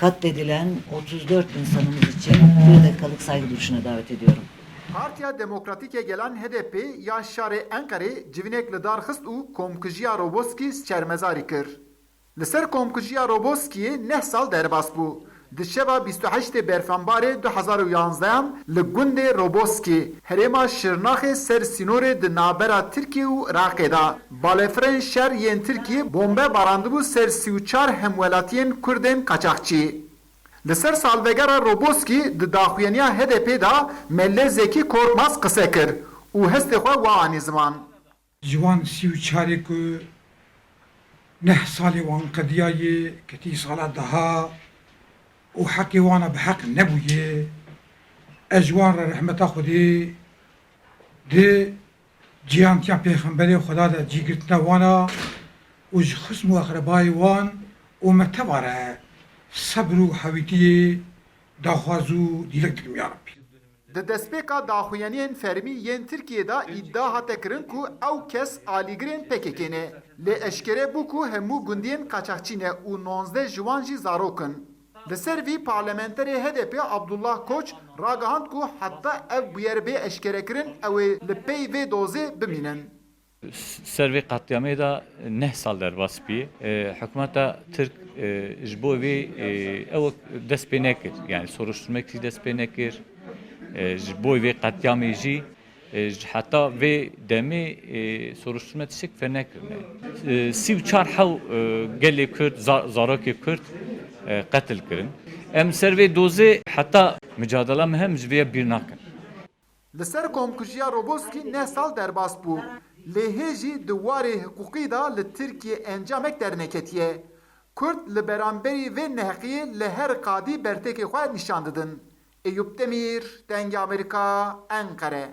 Katledilen 34 insanımız için bir dakikalık saygı duruşuna davet ediyorum. Partiya Demokratîkê gelen HDP ya şarê Enqerê civînek li dar xist û komkijiya Roboskî şermezarî kir. Li ser komkijiya Roboskiyê neh sal derbas bû. Di şeva 28 berfembarê 2011 li gundê Roboskî, herêma Şirnaxê ser sînorê di navbera Tirkiye û Iraqê da. Balêfirên şer yên Tirkiye bombe barandibû ser 34 hemwelatiyên Kurdên qaçaxçî. Li ser salvegera Roboskî di daxuyaniya HDP da Melle Zekî Korkmaz qise kir û hestê xwe wa anî ziman. Ji wan 34 ku neh salê wan qediyayê ketî sala daha û heqê wan bi heq nebûye. Ez ji wan re rehmeta Xwedê di cîhantiya Pêxemberê Xweda de cîgirtina wan a û ji xism û aqrebayê wan û me tevare sebr û hewîtiyê daxwaz û dîlek dikim ya Rabbi. Di destpêka daxuyaniyên fermî yên Tirkiye da îdia hate kirin ku ew kes alîgirên PKK ne. Lê eşkere bû ku hemû gundiyên qaçaxçî ne û 19 ji wan jî zarok in. Li ser vî parlamenterê HDP Abdullah Koç ragihand ku heta ev bûyerbê eşkerekirin ew ê li pey vê dozê bimînin. Servê qetiyamê da neh sal derbas bî. Hikûmeta Tirk ji bo vê ew dest pê nekir. Yani soruşturmekî dest pê nekir. Ji bo vê qetiyamê jî heta vê demê soruşturme tişek fer nekirine. 34 hew gelê Kurd, zarokê Kurd qetil kirin. Em ser vê dozê heta mücadela me hem ji vê bir nakin. Li ser komkujiya Roboskî neh sal derbas bû. Lê hê jî di warê hiqûqî da li Tirkiye encamek derneketiye. Kurd li beramberî vê neheqiyê li her qadî bertekê xwe nîşan didin. Eyüp Demir, Dengê Amerîka, Enqere.